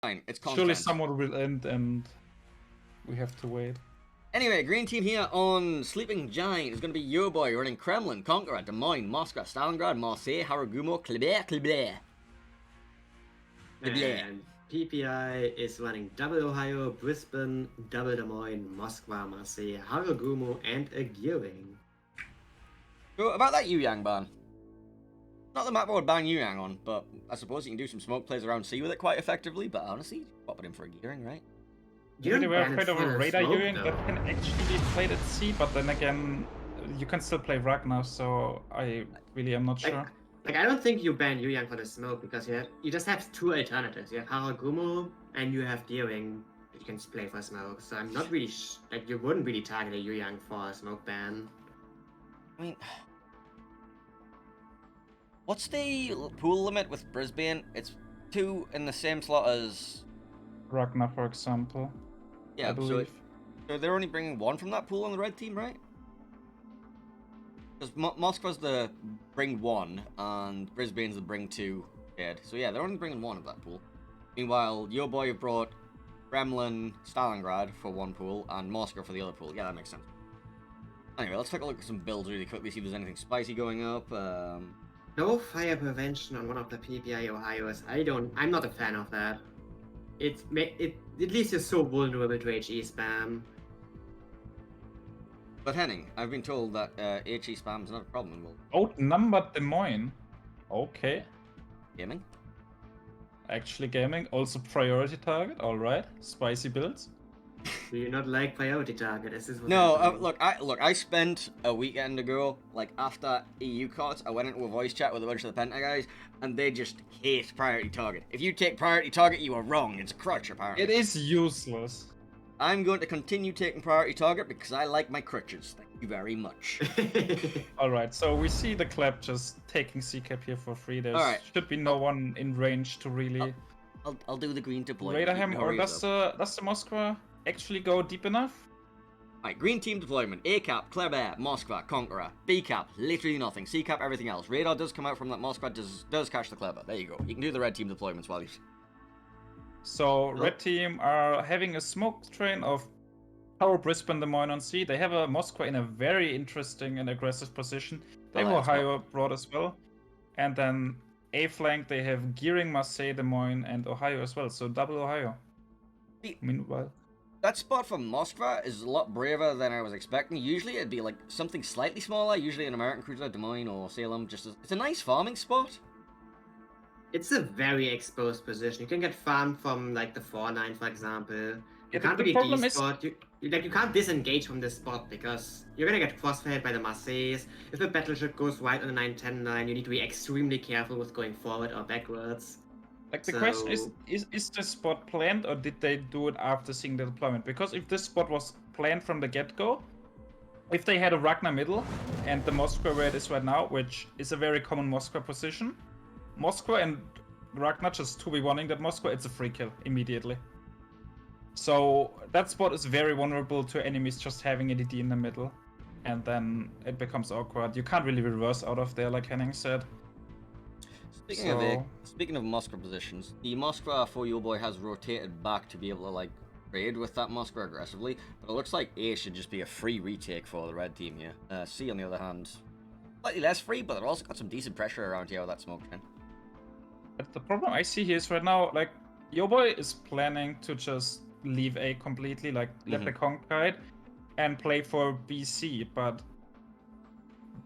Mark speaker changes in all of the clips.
Speaker 1: Fine, it's content.
Speaker 2: Surely someone will end and we have to wait.
Speaker 1: Anyway, green team here on Sleeping Giant is going to be YOBOY running Kremlin, Conqueror, Des Moines, Moscow, Stalingrad, Marseille, Haragumo, Kleber.
Speaker 3: And PPEYE is running double Ohio, Brisbane, double Des Moines, Moscow, Marseille, Haragumo, and a Gearing.
Speaker 1: So, about that Yu-Yang ban. Not the map I would ban Yu-Yang on, but I suppose you can do some smoke plays around C with it quite effectively, but honestly, pop it in for a Gearing, right?
Speaker 2: You really were afraid of a radar Yu-Yang that can actually be played at C, but then again, you can still play Ragnar, so I really am not sure.
Speaker 3: Like I don't think you ban Yu-Yang for the smoke because you just have two alternatives. You have Haragumo and you have Gearing that you can play for smoke. So I'm not really like you wouldn't really target a Yu-Yang for a smoke ban.
Speaker 1: I mean, what's the pool limit with Brisbane? It's 2 in the same slot as
Speaker 2: Ragnar, for example.
Speaker 1: Yeah, so they're only bringing 1 from that pool on the red team, right? Because Moscow's the bring 1 and Brisbane's the bring 2 dead. So yeah, they're only bringing 1 of that pool. Meanwhile, YOBOY have brought Kremlin, Stalingrad for 1 pool and Moscow for the other pool. Yeah, that makes sense. Anyway, let's take a look at some builds really quickly, see if there's anything spicy going up.
Speaker 3: No fire prevention on one of the PPEYE Ohio's. I'm not a fan of that. It leaves you so vulnerable to HE spam.
Speaker 1: But Henning, I've been told that HE spam is not a problem.
Speaker 2: Outnumbered Des Moines. Okay.
Speaker 1: Gaming?
Speaker 2: Actually gaming. Also priority target. Alright. Spicy builds.
Speaker 3: Do you not like priority target? Is this what
Speaker 1: No, look, I spent a weekend ago, like after EU cards, I went into a voice chat with a bunch of the Penta guys, and they just hate priority target. If you take priority target, you are wrong. It's a crutch, apparently.
Speaker 2: It is useless.
Speaker 1: I'm going to continue taking priority target because I like my crutches. Thank you very much.
Speaker 2: Alright, so we see the clap just taking C-cap here for free. There should be no one in range to really...
Speaker 1: I'll do the green deployment.
Speaker 2: Radar him, or does the Moskva actually go deep enough?
Speaker 1: Alright, green team deployment. A cap, Kleber, Moskva, Conqueror. B cap, literally nothing. C cap, everything else. Radar does come out from that Moskva, does catch the Kleber. There you go. You can do the red team deployments while you...
Speaker 2: So, red team are having a smoke train of Power Brisbane, Des Moines on C. They have a Moskva in a very interesting and aggressive position. They have Ohio broad as well. And then A flank, they have Gearing, Marseille, Des Moines, and Ohio as well. So, double Ohio. Meanwhile...
Speaker 1: That spot for Moskva is a lot braver than I was expecting. Usually it'd be like something slightly smaller, usually an American cruiser, Des Moines or Salem. It's a nice farming spot.
Speaker 3: It's a very exposed position. You can get farmed from like the 4-9, for example. You can't really D-spot. You can't disengage from this spot because you're gonna get crossfired by the Marseilles. If the battleship goes right on the 9-10 line, you need to be extremely careful with going forward or backwards.
Speaker 2: Like, the question is this spot planned, or did they do it after seeing the deployment? Because if this spot was planned from the get-go, if they had a Ragnar middle, and the Moskva where it is right now, which is a very common Moskva position, Moskva and Ragnar just 2v1ing that Moskva, it's a free kill immediately. So, that spot is very vulnerable to enemies just having ADD in the middle, and then it becomes awkward. You can't really reverse out of there, like Henning said.
Speaker 1: Speaking of Moskva positions, the Moskva for YOBOY has rotated back to be able to like trade with that Moskva aggressively, but it looks like A should just be a free retake for the red team here. C on the other hand, slightly less free, but they've also got some decent pressure around here with that smoke train.
Speaker 2: But the problem I see here is right now, like, YOBOY is planning to just leave A completely, like let the Conk guide and play for BC, but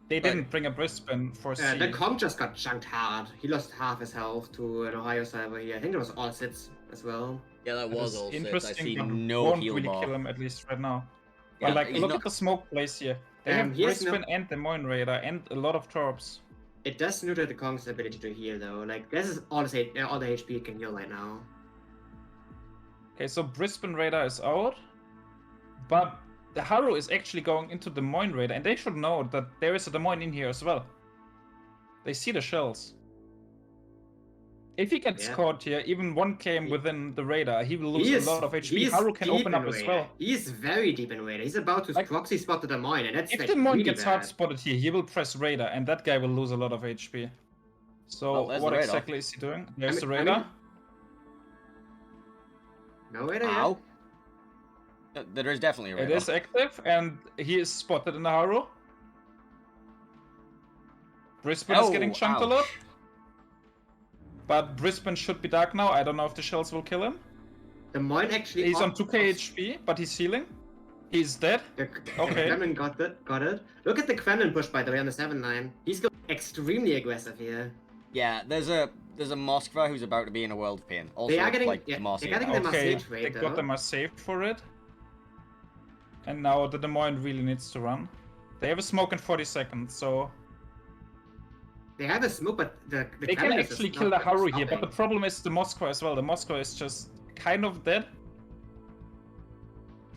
Speaker 2: they didn't bring a Brisbane for C.
Speaker 3: The Conk just got chunked hard. He lost half his health to an Ohio server here. I think it was all sits as well.
Speaker 1: Yeah, that was all sits.
Speaker 2: Interesting,
Speaker 1: I see
Speaker 2: but
Speaker 1: no
Speaker 2: won't
Speaker 1: heal
Speaker 2: really
Speaker 1: bar.
Speaker 2: kill him at least right now.
Speaker 1: Yeah,
Speaker 2: but like, look at the smoke place here. They have Brisbane and Des Moines radar and a lot of torps.
Speaker 3: It does neuter the Konk's ability to heal though. Like, this is all the HP it can heal right now.
Speaker 2: Okay, so Brisbane radar is out, but the Haru is actually going into Des Moines radar, and they should know that there is a Des Moines in here as well. They see the shells. If he gets caught here, even 1 km within the radar, he will lose a lot of HP. Haru can open up as well.
Speaker 3: He's very deep in radar. He's about to proxy spot the Des Moines, and that's
Speaker 2: if
Speaker 3: like
Speaker 2: Des Moines
Speaker 3: really
Speaker 2: gets
Speaker 3: bad.
Speaker 2: hard spotted here, he will press radar, and that guy will lose a lot of HP. So what exactly is he doing? There's the radar.
Speaker 3: No radar
Speaker 1: Ow.
Speaker 3: yet.
Speaker 1: There is definitely a radar.
Speaker 2: It is active, and he is spotted in the Haru. Brisbane is getting chunked a lot.
Speaker 1: ouch.
Speaker 2: But Brisbane should be dark now. I don't know if the shells will kill him.
Speaker 3: The Moin actually.
Speaker 2: He's on 2k HP, but he's healing. He's dead.
Speaker 3: The
Speaker 2: Okay.
Speaker 3: Kremlin got it. Look at the Kremlin push, by the way, on the 7-9. He's going extremely aggressive here.
Speaker 1: Yeah, there's a Moskva who's about to be in a world of pain. Also,
Speaker 3: They are getting,
Speaker 1: like,
Speaker 3: yeah,
Speaker 1: Marseille
Speaker 3: they're getting
Speaker 1: now.
Speaker 3: the
Speaker 2: Okay,
Speaker 3: Marseille
Speaker 2: they
Speaker 3: trade,
Speaker 2: got
Speaker 3: though.
Speaker 2: them a save for it. And now the Des Moines really needs to run. They have a smoke in 40 seconds, so...
Speaker 3: They have a smoke, but the
Speaker 2: They can
Speaker 3: Kremlin is
Speaker 2: actually
Speaker 3: just
Speaker 2: kill the
Speaker 3: not
Speaker 2: Haru here, but the
Speaker 3: stopping.
Speaker 2: problem is the Moskva as well. The Moskva is just kind of dead.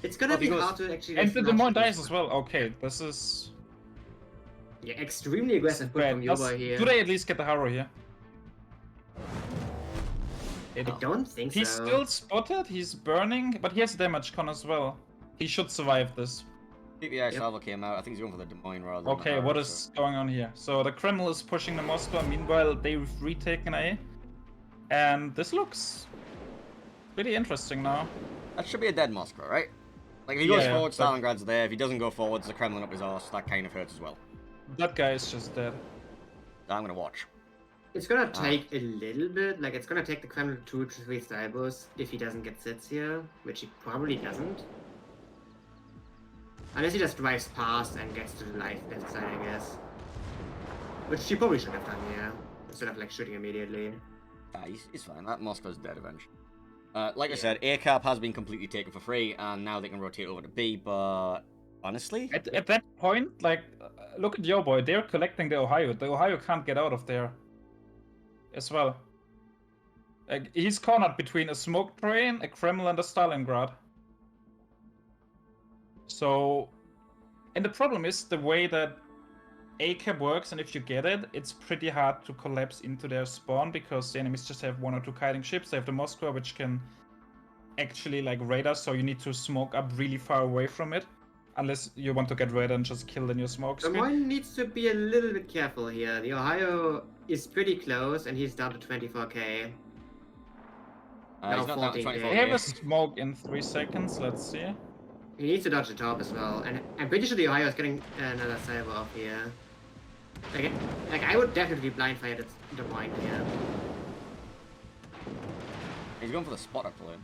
Speaker 3: It's gonna
Speaker 1: Well,
Speaker 3: be
Speaker 1: because-
Speaker 3: hard to actually.
Speaker 2: And
Speaker 3: just
Speaker 2: the
Speaker 3: not
Speaker 2: Des Moines
Speaker 3: shoot
Speaker 2: dies
Speaker 3: this
Speaker 2: as
Speaker 3: one.
Speaker 2: well. Okay, this is...
Speaker 3: Yeah, extremely aggressive push
Speaker 2: bad.
Speaker 3: from YOBOY here.
Speaker 2: Do they at least get the Haru here?
Speaker 3: I don't think
Speaker 2: He's
Speaker 3: so.
Speaker 2: still spotted, he's burning, but he has damage con as well. He should survive this.
Speaker 1: PPEYE Salvo came out. I think he's going for the Des Moines rather than
Speaker 2: Okay,
Speaker 1: the
Speaker 2: what
Speaker 1: Haru,
Speaker 2: is going on here? So the Kremlin is pushing the Moscow, meanwhile they've retaken A. And this looks pretty interesting now.
Speaker 1: That should be a dead Moskva, right? Like, if he goes
Speaker 2: Yeah,
Speaker 1: forward,
Speaker 2: but-
Speaker 1: Stalingrad's there. If he doesn't go forwards, the Kremlin up his arse. That kind of hurts as well.
Speaker 2: That guy is just dead.
Speaker 1: I'm gonna watch.
Speaker 3: It's gonna take a little bit, like it's gonna take the Kremlin 2 to 3 Stybos if he doesn't get sits here, which he probably doesn't. Unless he just drives past and gets to the left side, I guess. Which he probably should have done, yeah. Instead of like shooting immediately.
Speaker 1: Yeah, he's fine. That Moskva's dead eventually. Like I said, A cap has been completely taken for free, and now they can rotate over to B, but honestly...
Speaker 2: At that point, like, look at YOBOY, they're collecting the Ohio. The Ohio can't get out of there as well. Like, he's cornered between a smoke train, a Kremlin, and a Stalingrad. So, and the problem is the way that ACAB works, and if you get it, it's pretty hard to collapse into their spawn because the enemies just have 1 or 2 kiting ships. They have the Moskva, which can actually like radar, so you need to smoke up really far away from it. Unless you want to get radar and just kill the new smoke
Speaker 3: The
Speaker 2: screen.
Speaker 3: Moin needs to be a little bit careful here. The Ohio is pretty close and he's down to 24k.
Speaker 1: he's not down to
Speaker 3: 14K.
Speaker 1: 24.
Speaker 2: They have a smoke in 3 seconds, let's see.
Speaker 3: He needs to dodge the top as well, and I'm pretty sure the Ohio is getting another cyber off here. Like I would definitely blind fire the point here.
Speaker 1: He's going for the spotter plane.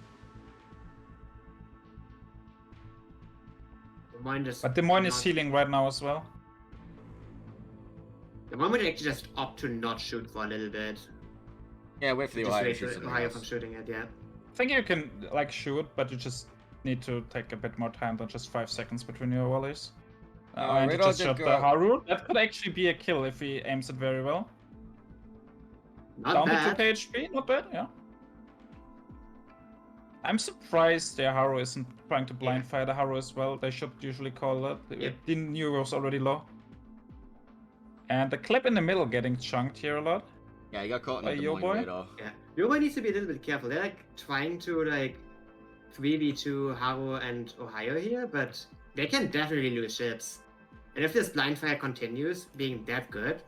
Speaker 3: The Moin just.
Speaker 2: But Des Moines is
Speaker 3: not-
Speaker 2: healing right now as well.
Speaker 3: The Moin would actually just opt to not shoot for a little bit.
Speaker 1: Yeah, wait for the
Speaker 3: Just
Speaker 1: Ohio to
Speaker 3: wait
Speaker 1: shoot
Speaker 3: for
Speaker 1: something
Speaker 3: Ohio
Speaker 1: else.
Speaker 3: from shooting it, yeah.
Speaker 2: I think you can like shoot, but you just need to take a bit more time than just 5 seconds between your volleys. And he
Speaker 1: radar
Speaker 2: just
Speaker 1: did
Speaker 2: shot
Speaker 1: go
Speaker 2: the
Speaker 1: up.
Speaker 2: Haru. That could actually be a kill if he aims it very well.
Speaker 3: Not
Speaker 2: Down
Speaker 3: bad.
Speaker 2: to 2k HP, not bad, yeah. I'm surprised their Haru isn't trying to blind fire the Haru as well. They should usually call that.
Speaker 3: Yep.
Speaker 2: The Neo was already low. And the clip in the middle getting chunked here a lot.
Speaker 1: Yeah, he got caught in
Speaker 2: By
Speaker 1: the Des Moines
Speaker 2: YOBOY?
Speaker 1: radar.
Speaker 3: Yeah. YOBOY needs to be a little bit careful. They're like trying to like 3v2 Haru and Ohio here, but they can definitely lose ships. And if this blind fire continues being that good,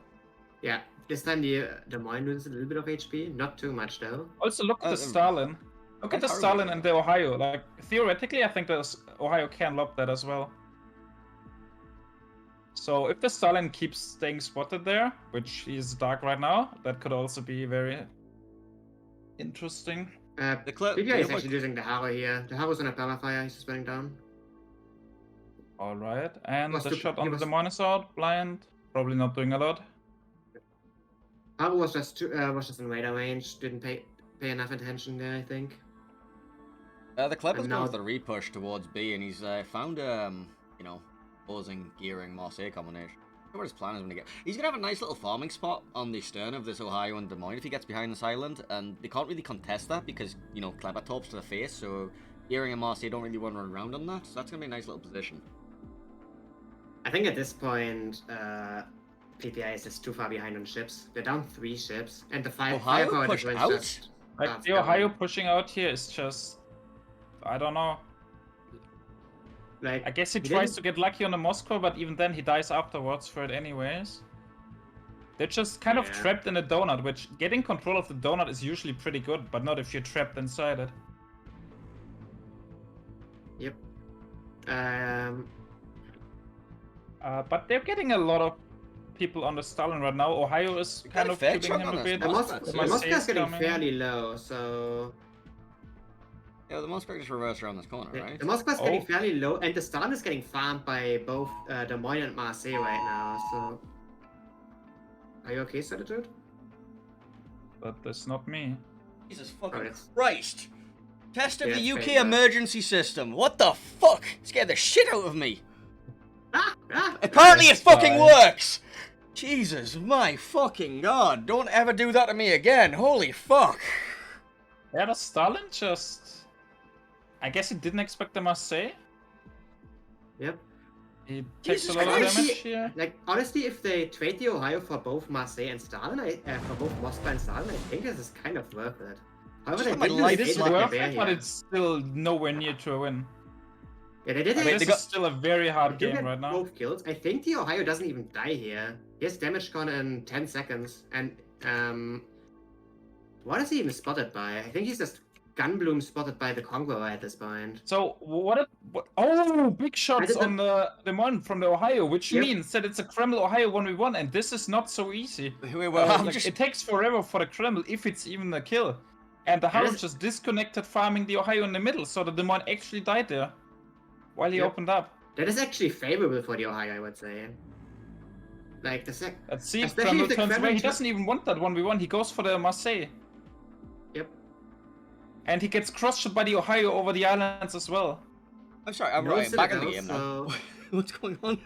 Speaker 3: yeah, this time the Des Moines loses a little bit of HP, not too much though.
Speaker 2: Also, look at the Stalin. Look at the
Speaker 1: Haru-
Speaker 2: Stalin and the Ohio. Like, theoretically, I think the Ohio can lob that as well. So, if the Stalin keeps staying spotted there, which is dark right now, that could also be very interesting.
Speaker 1: The clip.
Speaker 3: PPEYE is actually losing the Haru here. The Haru's on a permafire, he's just burning down.
Speaker 2: Alright, and
Speaker 3: Was
Speaker 2: the
Speaker 3: too-
Speaker 2: shot
Speaker 3: he
Speaker 2: on
Speaker 3: was-
Speaker 2: the Moines out, blind. Probably not doing a lot.
Speaker 3: Haru was just in radar range, didn't pay enough attention there, I think.
Speaker 1: The clip is
Speaker 3: And
Speaker 1: going
Speaker 3: now-
Speaker 1: for the repush towards B, and he's found you know, opposing gearing Marseille combination. I wonder what his plan is when he gets. He's gonna have a nice little farming spot on the stern of this Ohio and Des Moines if he gets behind this island, and they can't really contest that because you know Kleber torps to the face, so gearing and Marseille don't really want to run around on that. So that's gonna be a nice little position.
Speaker 3: I think at this point, PPEYE is just too far behind on ships. They're down 3 ships, and the
Speaker 1: Ohio
Speaker 3: firepower
Speaker 1: pushed
Speaker 3: difference
Speaker 1: out?
Speaker 3: just
Speaker 2: Like,
Speaker 3: starts
Speaker 2: the Ohio
Speaker 3: going.
Speaker 2: pushing out here is just... I don't know.
Speaker 3: Like,
Speaker 2: I guess he
Speaker 3: he
Speaker 2: tries
Speaker 3: didn't-
Speaker 2: to get lucky on the Moscow, but even then he dies afterwards for it anyways. They're just kind of
Speaker 3: Yeah.
Speaker 2: trapped in a donut, which getting control of the donut is usually pretty good, but not if you're trapped inside it.
Speaker 3: Yep.
Speaker 2: But they're getting a lot of people on the Stalin right now. Ohio is kind of
Speaker 1: fair
Speaker 2: giving
Speaker 1: chunk
Speaker 2: him
Speaker 1: on
Speaker 2: a
Speaker 1: this
Speaker 2: bit.
Speaker 3: The Moscow is getting
Speaker 2: coming.
Speaker 3: fairly low, so...
Speaker 1: Yeah, the Moscow just reversed around this corner, right?
Speaker 3: The Moscow is getting fairly low, and the Stalin is getting farmed by both Des Moines and Marseille right now, so... Are you okay, Solitude?
Speaker 2: But that's not me.
Speaker 1: Jesus fucking
Speaker 3: it's-
Speaker 1: Christ! Test of
Speaker 3: Yeah,
Speaker 1: the
Speaker 3: it's
Speaker 1: UK
Speaker 3: fake,
Speaker 1: emergency system. What the fuck? Scared the shit out of me.
Speaker 3: Ah!
Speaker 1: Apparently it
Speaker 2: That's
Speaker 1: fucking
Speaker 2: fine.
Speaker 1: works! Jesus, my fucking god. Don't ever do that to me again. Holy fuck.
Speaker 2: Yeah, the Stalin just... I guess he didn't expect the Marseille.
Speaker 3: Yep.
Speaker 2: He takes
Speaker 1: Jesus
Speaker 2: a lot of
Speaker 1: Christ.
Speaker 2: damage here.
Speaker 3: Like, honestly, if they trade the Ohio for both Marseille and Stalin, for both Moscow and Stalin, I think this is kind of worth it. However,
Speaker 1: Just
Speaker 3: they
Speaker 1: my
Speaker 3: did
Speaker 1: life
Speaker 3: lose
Speaker 2: It is
Speaker 3: eight with
Speaker 2: worth
Speaker 3: the bear
Speaker 2: it, but
Speaker 3: here.
Speaker 2: it's still nowhere near to a win.
Speaker 3: Yeah, they did
Speaker 1: Wait,
Speaker 3: it.
Speaker 2: This
Speaker 1: they got-
Speaker 2: is still a very hard
Speaker 3: They do
Speaker 2: game
Speaker 3: get
Speaker 2: right now.
Speaker 3: both kills. I think the Ohio doesn't even die here. He has damage gone in 10 seconds. And, what is he even spotted by? I think he's just Gunbloom spotted by the Conqueror at this point.
Speaker 2: So what? Oh, big shots
Speaker 3: did the-
Speaker 2: on the one from the Ohio, which
Speaker 3: Yep.
Speaker 2: means that it's a Kreml Ohio 1v1, and this is not so easy.
Speaker 1: Well, I'm
Speaker 2: Like,
Speaker 1: just...
Speaker 2: It takes forever for the Kreml if it's even a kill, and the Haru
Speaker 3: is-
Speaker 2: just disconnected farming the Ohio in the middle, so that the Mon actually died there while he
Speaker 3: Yep.
Speaker 2: opened up.
Speaker 3: That is actually favorable for the Ohio, I would say. Like,
Speaker 2: Let's see if
Speaker 3: Especially
Speaker 2: Kreml
Speaker 3: if the
Speaker 2: turns
Speaker 3: Kreml
Speaker 2: away. He
Speaker 3: turn-
Speaker 2: doesn't even want that 1v1. He goes for the Marseille.
Speaker 3: Yep.
Speaker 2: And he gets cross-shot by the Ohio over the islands as well.
Speaker 1: I'm sorry, I'm
Speaker 3: No
Speaker 1: right. Back in the
Speaker 3: Citadel,
Speaker 1: game now.
Speaker 3: so-
Speaker 1: What's going on?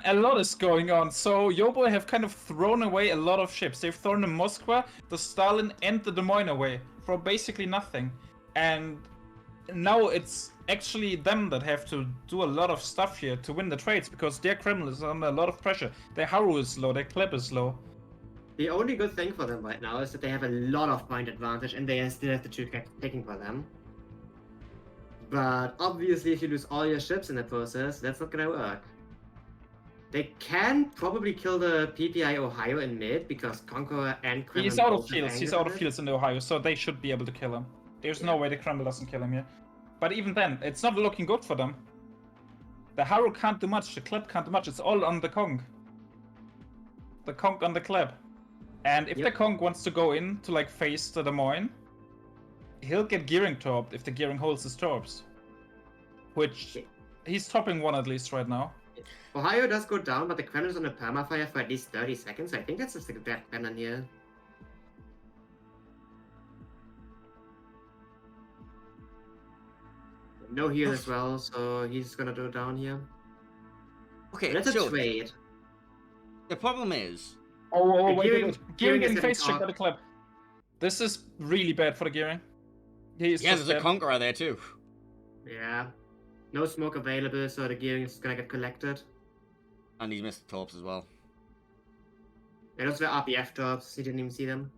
Speaker 2: A lot is going on. So YOBOY have kind of thrown away a lot of ships. They've thrown the Moskva, the Stalin, and the Des Moines away for basically nothing. And now it's actually them that have to do a lot of stuff here to win the trades, because their Kremlin is under a lot of pressure. Their Haru is low, their Klep is low.
Speaker 3: The only good thing for them right now is that they have a lot of point advantage and they still have the two taking for them. But obviously if you lose all your ships in the process, that's not gonna work. They can probably kill the PPEYE Ohio in mid because Conqueror and Kremlin
Speaker 2: He's out of
Speaker 3: both have
Speaker 2: fields. He's
Speaker 3: angles
Speaker 2: out
Speaker 3: on
Speaker 2: of
Speaker 3: it.
Speaker 2: fields in the Ohio, so they should be able to kill him. There's no way the Kremlin doesn't kill him here. But even then, it's not looking good for them. The Haru can't do much, the Klep can't do much, it's all on the Kong. The Kong on the Klep. And if the Kong wants to go in to like face the Des Moines, he'll get Gearing torped if the Gearing holds his torps. Which, he's topping one at least right now.
Speaker 3: Ohio does go down, but the Kremlin is on a permafire for at least 30 seconds. I think that's just a bad Kremlin here. No heal as well, so he's gonna go down here.
Speaker 1: Okay,
Speaker 3: That's a
Speaker 1: so
Speaker 3: trade.
Speaker 1: the problem is...
Speaker 2: Oh,
Speaker 3: The
Speaker 2: wait,
Speaker 3: Gearing-
Speaker 2: wait.
Speaker 3: Gearing
Speaker 2: Gearing
Speaker 3: is
Speaker 2: getting
Speaker 3: getting
Speaker 2: face checked by the Klep. This is really bad for the Gearing. He's
Speaker 1: Yeah,
Speaker 2: just
Speaker 1: there's a
Speaker 2: dead.
Speaker 1: Conqueror there too.
Speaker 3: Yeah. No smoke available, so the gearing is gonna get collected.
Speaker 1: And he's missed the torps as well.
Speaker 3: Yeah, those were RPF drops, he didn't even see them.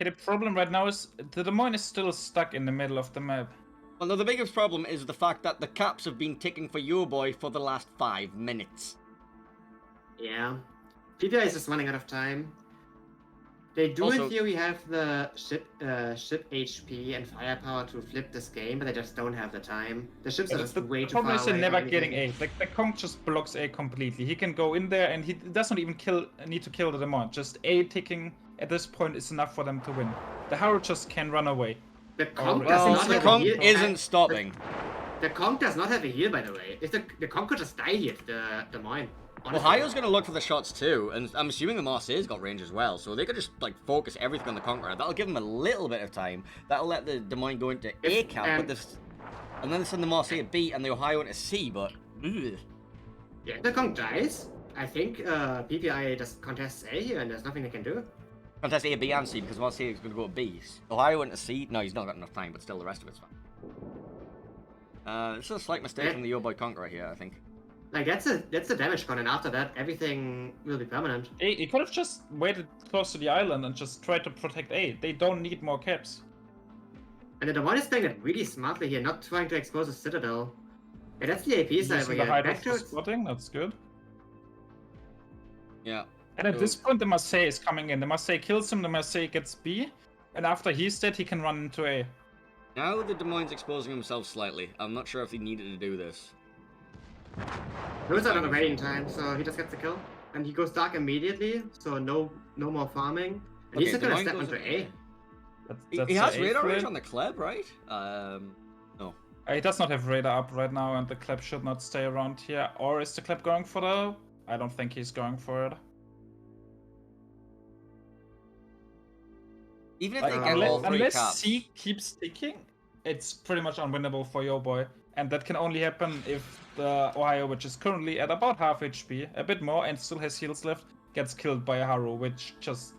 Speaker 2: Okay, the problem right now is the Des Moines is still stuck in the middle of the map.
Speaker 1: Well, no, the biggest problem is the fact that the caps have been ticking for YOBOY for the last 5 minutes.
Speaker 3: Yeah. PPEYE is just running out of time. They do
Speaker 1: Also-
Speaker 3: in theory have the ship HP and firepower to flip this game, but they just don't have the time. The ships are just
Speaker 2: The
Speaker 3: way too
Speaker 2: problem
Speaker 3: far
Speaker 2: is they're
Speaker 3: away.
Speaker 2: never
Speaker 3: for
Speaker 2: getting
Speaker 3: anything.
Speaker 2: A. Like the Kong just blocks A completely. He can go in there and he doesn't even need to kill the Des Moines. Just A ticking at this point is enough for them to win. The Haru just can run away.
Speaker 3: The Kong does
Speaker 1: Well,
Speaker 3: not
Speaker 1: the
Speaker 3: have
Speaker 1: Kong
Speaker 3: a heal.
Speaker 1: isn't stopping.
Speaker 3: The Kong does not have a heal, by the way. If the Kong could just die here to the Des Moines. honestly.
Speaker 1: Ohio's going to look for the shots too, and I'm assuming the Marseille's got range as well, so they could just like focus everything on the Conqueror. That'll give them a little bit of time. That'll let the Des Moines go into A cap, but this, and then send the Marseille at B and the Ohio into C. But ugh.
Speaker 3: Yeah, if the Kong dies, I think PPEYE just contests A here, and there's nothing they can do.
Speaker 1: Contest A, B, and C because Marseille is going to go to B. Ohio into C. No, he's not got enough time, but still the rest of it's fine. This is a slight mistake from the YOBOY Conqueror here, I think.
Speaker 3: Like that's a damage con, and after that everything will be permanent.
Speaker 2: He could have just waited close to the island and just tried to protect A. They don't need more caps.
Speaker 3: And the Des Moines is playing that really smartly here, not trying to expose a citadel. Yeah, that's the AP side
Speaker 2: Using
Speaker 3: where
Speaker 2: the height
Speaker 3: back
Speaker 2: of
Speaker 3: to
Speaker 2: the spotting, that's good.
Speaker 1: Yeah.
Speaker 2: And at this point the Marseille is coming in. The Marseille kills him, the Marseille gets B, and after he's dead he can run into A.
Speaker 1: Now the Des Moines exposing himself slightly. I'm not sure if he needed to do this.
Speaker 3: He was out of the waiting time, so he just gets the kill. And he goes dark immediately, so no more farming. And he's just gonna step onto A.
Speaker 2: That's
Speaker 1: he has radar
Speaker 2: flip.
Speaker 1: range on the Kleb, right? No.
Speaker 2: He does not have radar up right now, and the Kleb should not stay around here. Or is the Kleb going for the... I don't think he's going for it.
Speaker 1: Even if
Speaker 2: Like,
Speaker 1: they get all three
Speaker 2: unless
Speaker 1: caps.
Speaker 2: C keeps ticking, it's pretty much unwinnable for YOBOY. And that can only happen if the Ohio, which is currently at about half HP, a bit more, and still has heals left, gets killed by a Haru, which just...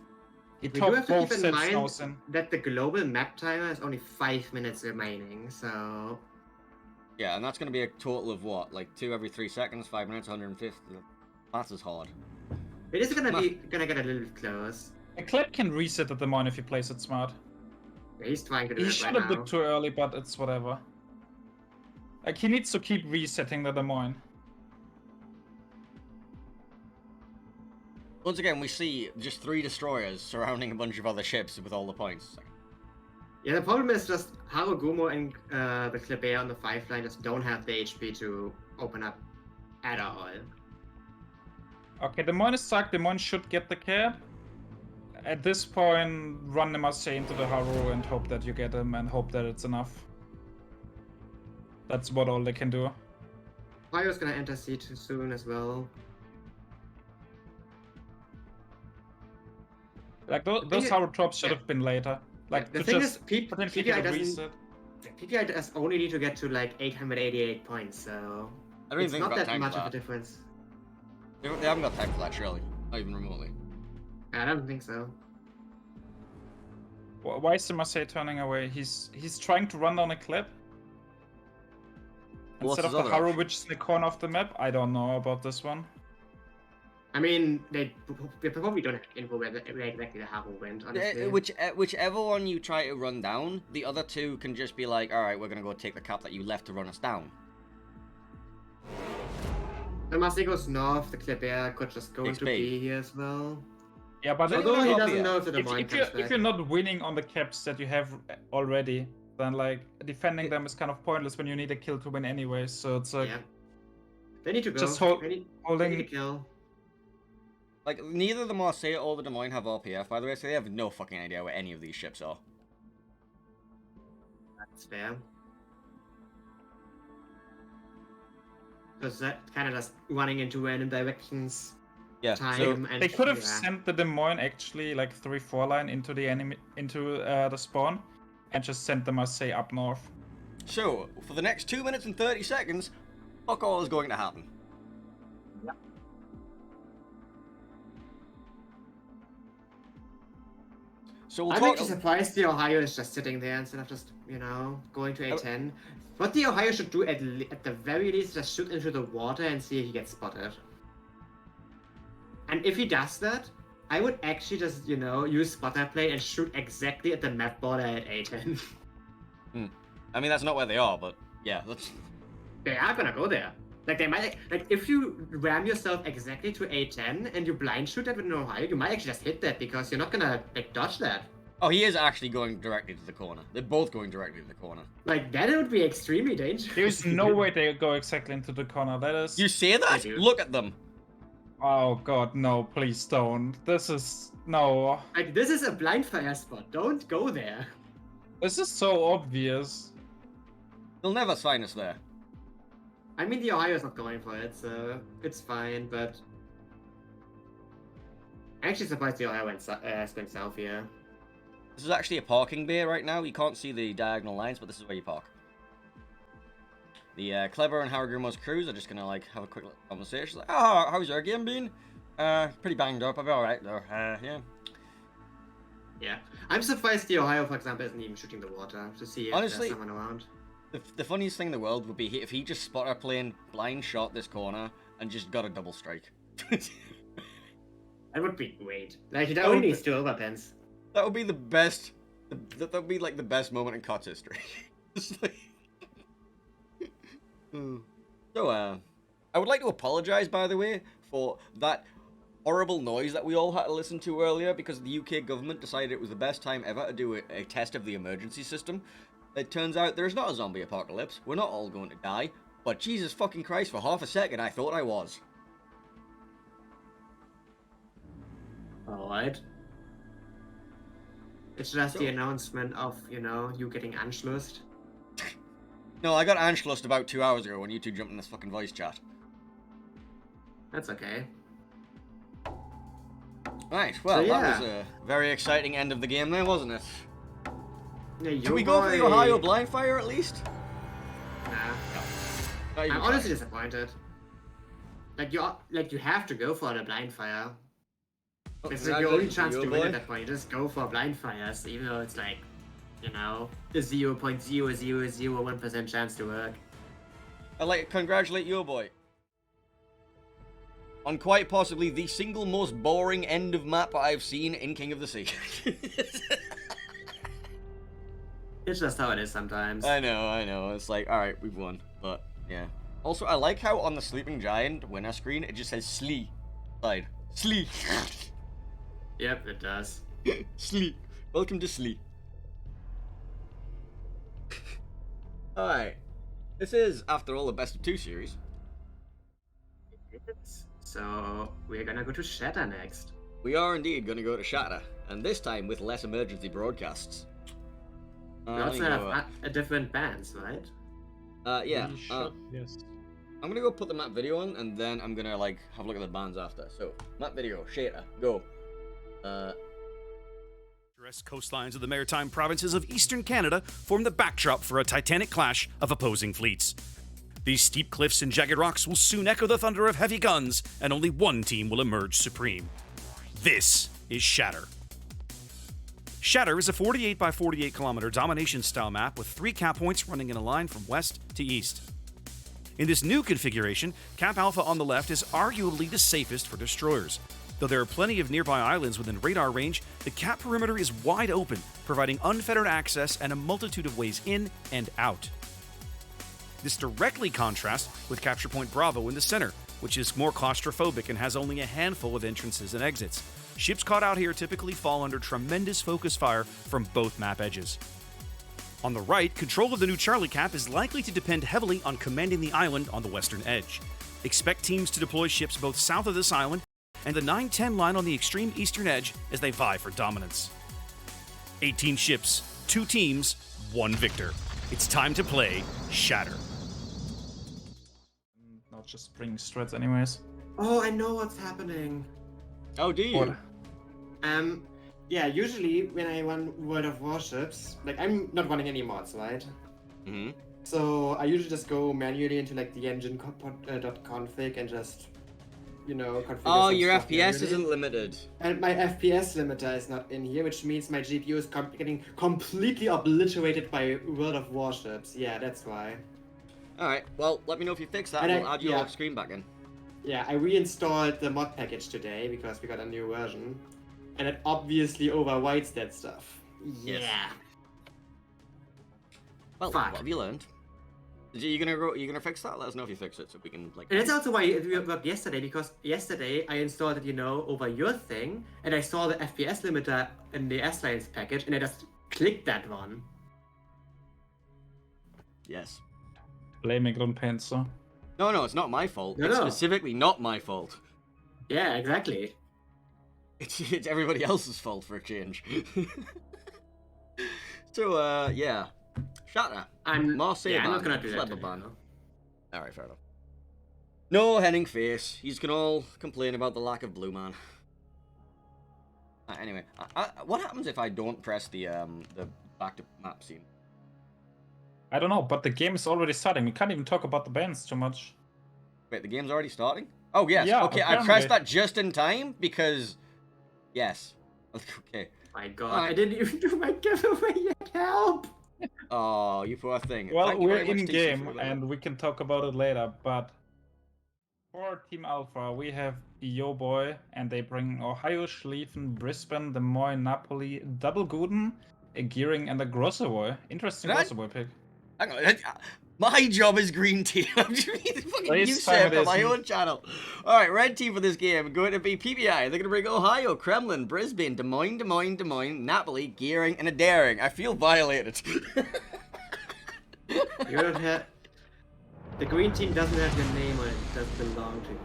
Speaker 3: We do have to keep in mind that the global map timer is only 5 minutes remaining, so...
Speaker 1: Yeah, and that's going to be a total of what? Like 2 every 3 seconds, 5 minutes, 150. Math is hard.
Speaker 3: It is gonna get a little close.
Speaker 2: A Kleb can reset at the mine if he plays it smart.
Speaker 3: Yeah, he's trying to do
Speaker 2: He
Speaker 3: it
Speaker 2: should
Speaker 3: right
Speaker 2: have
Speaker 3: now.
Speaker 2: dipped too early, but it's whatever. Like, he needs to keep resetting the Des Moines.
Speaker 1: Once again, we see just 3 destroyers surrounding a bunch of other ships with all the points.
Speaker 3: Yeah, the problem is just Harugumo and the Kleber on the 5 line just don't have the HP to open up at all.
Speaker 2: Okay, Des Moines is stuck. Des Moines should get the cap. At this point, run Nemaste into the Haru and hope that you get him and hope that it's enough. That's about all they can do.
Speaker 3: Ohio's gonna enter C too soon as well.
Speaker 2: Like, those Haru drops should have been later. Like,
Speaker 3: the
Speaker 2: to
Speaker 3: thing
Speaker 2: just
Speaker 3: is,
Speaker 2: potentially
Speaker 3: PPEYE
Speaker 2: get a
Speaker 3: doesn't.
Speaker 2: reset.
Speaker 3: PPEYE does only need to get to like 888 points, so
Speaker 1: I don't
Speaker 3: it's
Speaker 1: even think
Speaker 3: not
Speaker 1: they've got
Speaker 3: that
Speaker 1: time
Speaker 3: much
Speaker 1: for
Speaker 3: of a
Speaker 1: that.
Speaker 3: difference.
Speaker 1: They haven't got time for that, surely. Not even remotely.
Speaker 3: I don't think so.
Speaker 2: Why is Nemaste turning away? He's trying to run down a clip.
Speaker 1: What's
Speaker 2: Instead of
Speaker 1: his
Speaker 2: the
Speaker 1: other
Speaker 2: Haru,
Speaker 1: option?
Speaker 2: which is in the corner of the map. I don't know about this one.
Speaker 3: I mean, they probably don't have info where exactly the Haru went, honestly.
Speaker 1: Whichever one you try to run down, the other 2 can just be like, alright, we're gonna go take the cap that you left to run us down.
Speaker 3: The Masi goes north, the Kleber could just go
Speaker 1: Takes
Speaker 3: into
Speaker 1: B.
Speaker 3: B here as well.
Speaker 2: Yeah, but
Speaker 3: Although he
Speaker 1: up
Speaker 3: doesn't
Speaker 1: here.
Speaker 3: know if the Des Moines comes
Speaker 2: if
Speaker 3: back.
Speaker 2: you're not winning on the caps that you have already, then like defending them is kind of pointless when you need a kill to win anyway. So it's like
Speaker 3: Yeah. They need to go.
Speaker 2: just
Speaker 3: They need to
Speaker 2: holding.
Speaker 3: kill.
Speaker 1: Like, neither the Marseille or the Des Moines have RPF, by the way, so they have no fucking idea where any of these ships are.
Speaker 3: That's fair. Because that kind of just running into random directions.
Speaker 1: Yeah,
Speaker 3: Time and
Speaker 2: They could have
Speaker 3: yeah.
Speaker 2: sent the Des Moines actually like 3-4 line into the enemy the spawn, and just sent the Marseille up north.
Speaker 1: So, for the next 2 minutes and 30 seconds, fuck all is going to happen.
Speaker 3: Yeah.
Speaker 1: So we'll
Speaker 3: I'm
Speaker 1: talk...
Speaker 3: actually surprised the Ohio is just sitting there instead of just, going to A10. What the Ohio should do at the very least is just shoot into the water and see if he gets spotted. And if he does that, I would actually just, use spotter plane and shoot exactly at the map border at A10.
Speaker 1: I mean, that's not where they are, but yeah, that's...
Speaker 3: They are gonna go there. Like, they might, if you ram yourself exactly to A10 and you blind shoot that with an Ohio, you might actually just hit that because you're not gonna, dodge that.
Speaker 1: Oh, he is actually going directly to the corner. They're both going directly to the corner.
Speaker 3: Like, that would be extremely dangerous.
Speaker 2: There's no way they go exactly into the corner. That is.
Speaker 1: You say that?
Speaker 3: do.
Speaker 1: Look at them.
Speaker 2: Oh god, no! Please don't. This is no.
Speaker 3: Like, this is a blind fire spot. Don't go there.
Speaker 2: This is so obvious.
Speaker 1: They'll never sign us there.
Speaker 3: I mean, the Ohio's not going for it, so it's fine, but... I'm actually surprised the Ohio went south here.
Speaker 1: This is actually a parking bay right now. You can't see the diagonal lines, but this is where you park. The Clever and Harugumo's crews are just gonna, have a quick little conversation. Like, oh, how's your game been? Pretty banged up. I'll be alright, though. Yeah.
Speaker 3: Yeah. I'm surprised the Ohio, for example, isn't even shooting the water to see if
Speaker 1: Honestly,
Speaker 3: there's someone around.
Speaker 1: The funniest thing in the world would be if he just spot a plane, blind shot this corner, and just got a double strike.
Speaker 3: That would be great. Like, he only needs 2 overpens.
Speaker 1: That would be the best. That would be like the best moment in COTS history. Just like... So, I would like to apologize, by the way, for that horrible noise that we all had to listen to earlier because the UK government decided it was the best time ever to do a test of the emergency system. it turns out there's not a zombie apocalypse. We're not all going to die. But Jesus fucking Christ, for half a second I thought I was.
Speaker 3: Alright. It's just the announcement of, you getting Anschlussed.
Speaker 1: No, I got Anschlussed about 2 hours ago when you two jumped in this fucking voice chat.
Speaker 3: That's okay.
Speaker 1: Right, well,
Speaker 3: So, yeah.
Speaker 1: that was a very exciting end of the game there, wasn't it?
Speaker 3: Yeah,
Speaker 1: Should we go for the Ohio blind fire at least?
Speaker 3: Nah.
Speaker 1: Not even
Speaker 3: I'm honestly
Speaker 1: trying.
Speaker 3: disappointed. You have to go for the blind fire.
Speaker 1: Oh,
Speaker 3: It's like your only
Speaker 1: congratulations,
Speaker 3: chance to
Speaker 1: YOBOY.
Speaker 3: win at that point. You just go for blind fires, even though it's like, a 0.0001% chance to work.
Speaker 1: I'd like to congratulate YOBOY on quite possibly the single most boring end of map I've seen in King of the Sea.
Speaker 3: It's just how it is sometimes.
Speaker 1: I know. It's like, alright, we've won. But, yeah. Also, I like how on the Sleeping Giant winner screen, it just says Slee. Side. Slee.
Speaker 3: Yep, it does.
Speaker 1: Slee. Welcome to Slee. Alright. This is, after all, the best of 2 series.
Speaker 3: So, we're gonna go to Shatter next.
Speaker 1: We are indeed going to go to Shatter, and this time with less emergency broadcasts.
Speaker 3: We
Speaker 1: let
Speaker 3: also
Speaker 1: me
Speaker 3: have
Speaker 1: go,
Speaker 3: a different bands, right?
Speaker 1: yeah.
Speaker 2: We should, yes.
Speaker 1: I'm gonna go put the map video on, and then I'm gonna like have a look at the bands after. So, map video, Shater, go.
Speaker 4: Picturesque coastlines of the maritime provinces of eastern Canada form the backdrop for a titanic clash of opposing fleets. These steep cliffs and jagged rocks will soon echo the thunder of heavy guns, and only one team will emerge supreme. This is Shatter. Shatter is a 48 by 48 kilometer domination style map with 3 cap points running in a line from west to east. In this new configuration, Cap Alpha on the left is arguably the safest for destroyers. Though there are plenty of nearby islands within radar range, the cap perimeter is wide open, providing unfettered access and a multitude of ways in and out. This directly contrasts with Capture Point Bravo in the center, which is more claustrophobic and has only a handful of entrances and exits. Ships caught out here typically fall under tremendous focus fire from both map edges. On the right, control of the new Charlie Cap is likely to depend heavily on commanding the island on the western edge. Expect teams to deploy ships both south of this island and the 9-10 line on the extreme eastern edge as they vie for dominance. 18 ships, 2 teams, 1 victor. It's time to play Shatter.
Speaker 2: Not just bring strats anyways.
Speaker 3: Oh, I know what's happening.
Speaker 1: Oh, do you?
Speaker 2: What?
Speaker 3: Yeah, usually when I run World of Warships, like I'm not running any mods, right?
Speaker 1: Mm-hmm.
Speaker 3: So I usually just go manually into like the engine.config and just, configure
Speaker 1: Oh,
Speaker 3: some
Speaker 1: your
Speaker 3: stuff
Speaker 1: FPS
Speaker 3: manually.
Speaker 1: isn't limited.
Speaker 3: And my FPS limiter is not in here, which means my GPU is getting completely obliterated by World of Warships. Yeah, that's why.
Speaker 1: Alright, well, let me know if you fix that,
Speaker 3: And
Speaker 1: and we'll add your
Speaker 3: yeah.
Speaker 1: screen back in.
Speaker 3: Yeah, I reinstalled the mod package today because we got a new version. And it obviously overwrites that stuff.
Speaker 1: Yes.
Speaker 3: Yeah.
Speaker 1: Well,
Speaker 3: Fuck.
Speaker 1: what have you learned? You gonna fix that? Let us know if you fix it so we can, like...
Speaker 3: And that's also why it worked yesterday, because yesterday I installed it, over your thing, and I saw the FPS limiter in the S-Lines package, and I just clicked that one.
Speaker 1: Yes.
Speaker 2: Blaming Grundpanzer.
Speaker 1: No, it's not my fault.
Speaker 3: No,
Speaker 1: it's
Speaker 3: no.
Speaker 1: specifically not my fault.
Speaker 3: Yeah, exactly.
Speaker 1: It's everybody else's fault for a change. So, yeah. Shatter. Marseille
Speaker 3: I'm not
Speaker 1: ban.
Speaker 3: gonna do that
Speaker 1: Slapper
Speaker 3: today,
Speaker 1: ban.
Speaker 3: no.
Speaker 1: Alright, fair enough. No Henning face. You can all complain about the lack of blue man. Anyway, what happens if I don't press the back to map scene?
Speaker 2: I don't know, but the game is already starting. We can't even talk about the bands too much.
Speaker 1: Wait, the game's already starting? Oh, yes.
Speaker 2: Yeah,
Speaker 1: okay, I
Speaker 2: apparently.
Speaker 1: pressed that just in time because... Yes. Okay.
Speaker 3: My god,
Speaker 1: Alright.
Speaker 3: I didn't even do my giveaway yet, help!
Speaker 1: Oh, you poor thing.
Speaker 2: Well,
Speaker 1: Thank you
Speaker 2: we're
Speaker 1: very much,
Speaker 2: in
Speaker 1: TC,
Speaker 2: game
Speaker 1: for that.
Speaker 2: and we can talk about it later, but for Team Alpha, we have YOBOY and they bring Ohio, Schlieffen, Brisbane, Des Moines, Napoli, Double Guden, a Gearing, and a Grosseroy. Interesting
Speaker 1: Did I-
Speaker 2: Grosseroy pick.
Speaker 1: Hang on. My job is green team. I'm just reading fucking
Speaker 2: Please
Speaker 1: news
Speaker 2: time
Speaker 1: for
Speaker 2: it
Speaker 1: my
Speaker 2: is.
Speaker 1: own channel. Alright, red team for this game going to be PPEYE. They're going to bring Ohio, Kremlin, Brisbane, Des Moines, Napoli, Gearing, and a Daring. I feel violated.
Speaker 3: You don't have... The green team doesn't have your name on it. It doesn't belong to you.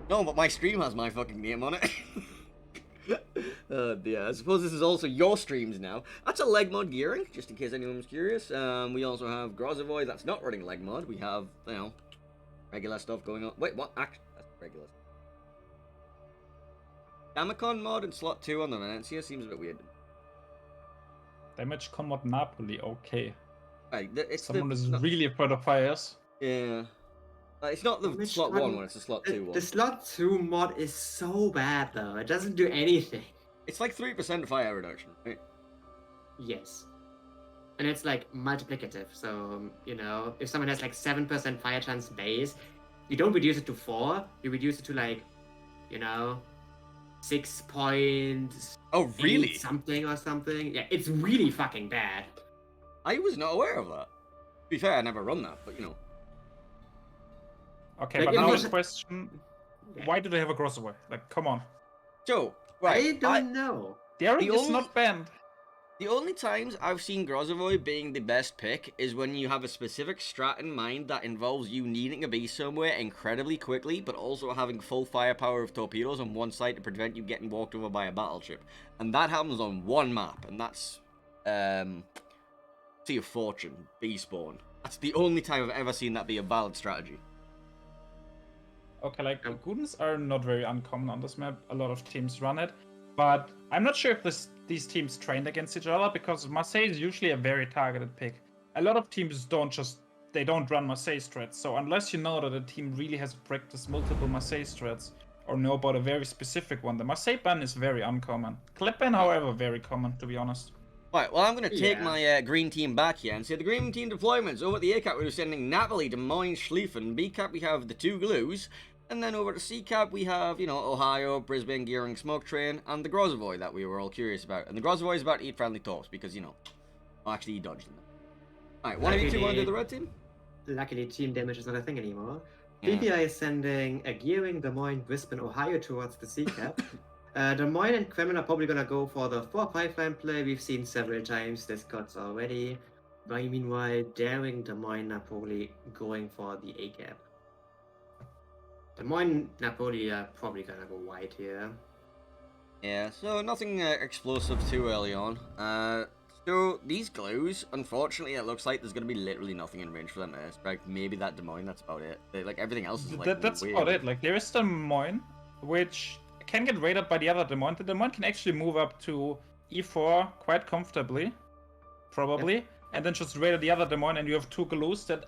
Speaker 1: No, but my stream has my fucking name on it. Yeah, I suppose this is also your streams now. That's a leg mod gearing, just in case anyone was curious. We also have Grozovoy, that's not running leg mod. We have, you know, regular stuff going on. Wait, what? Actually, that's regular. Damacon mod in slot 2 on the Venetia seems a bit weird.
Speaker 2: Damage combat Napoli, okay.
Speaker 1: Right, it's
Speaker 2: Someone is really afraid of fires.
Speaker 1: Yeah. It's not the
Speaker 3: Damage
Speaker 1: slot
Speaker 3: con-
Speaker 1: 1 one, it's the slot 2 one.
Speaker 3: The slot 2 mod is so bad though. It doesn't do anything.
Speaker 1: It's like 3% fire reduction, right?
Speaker 3: Yes. And it's like multiplicative. So, you know, if someone has like 7% fire chance base, you don't reduce it to 4, you reduce it to like, you know, 6 points.
Speaker 1: Oh, really?
Speaker 3: Something or something. Yeah, it's really fucking bad.
Speaker 1: I was not aware of that. To be fair, I never run that, but you know.
Speaker 2: Okay,
Speaker 3: Like,
Speaker 2: but
Speaker 3: it
Speaker 2: now
Speaker 3: was-
Speaker 2: the question,
Speaker 3: Yeah.
Speaker 2: why do they have a crossover? Like, come on.
Speaker 1: So, right.
Speaker 3: I don't know.
Speaker 2: Daring
Speaker 1: The
Speaker 2: is
Speaker 1: only-
Speaker 2: not banned.
Speaker 1: The only times I've seen Grozovoy being the best pick is when you have a specific strat in mind that involves you needing to be somewhere incredibly quickly, but also having full firepower of torpedoes on one side to prevent you getting walked over by a battleship. And that happens on one map, and that's Sea of Fortune, B-Spawn. That's the only time I've ever seen that be a valid strategy.
Speaker 2: Okay, like, Gudens are not very uncommon on this map. A lot of teams run it. But I'm not sure if these teams trained against each other, because Marseille is usually a very targeted pick. A lot of teams don't run Marseille strats. So unless you know that a team really has practiced multiple Marseille strats, or know about a very specific one, the Marseille ban is very uncommon. Clip ban, however, very common, to be honest.
Speaker 1: Right, well, I'm going to take
Speaker 3: Yeah.
Speaker 1: my green team back here and say the green team deployments. Over at the A cap, we were sending Napoli, Des Moines, Schlieffen. B cap, we have the 2 glues. And then over at C cap, we have, you know, Ohio, Brisbane, Gearing, Smoke Train, and the Grozovoy that we were all curious about. And the Grozovoy is about to eat friendly torps because, you know, actually he dodged them. Alright, one of you two want to do the red team?
Speaker 3: Luckily, team damage is not a thing anymore.
Speaker 1: Yeah.
Speaker 3: PPEYE is sending a Gearing, Des Moines, Brisbane, Ohio towards the sea cap. Des Moines and Kremlin are probably gonna go for the 4-5 line play. We've seen several times this cuts already. But meanwhile, Daring, Des Moines are probably going for the A cap. Des Moines, Napoli are probably gonna go wide here.
Speaker 1: Yeah, so nothing explosive too early on. So these glues, unfortunately, it looks like there's going to be literally nothing in range for them to expect. Maybe that Des Moines, that's about it. Like, everything else is like
Speaker 2: That's
Speaker 1: weird.
Speaker 2: about it. Like, there is Des Moines, which can get raided by the other Des Moines. The Des Moines can actually move up to E4 quite comfortably, probably,
Speaker 3: Yep.
Speaker 2: and then just raid the other Des Moines, and you have 2 glues that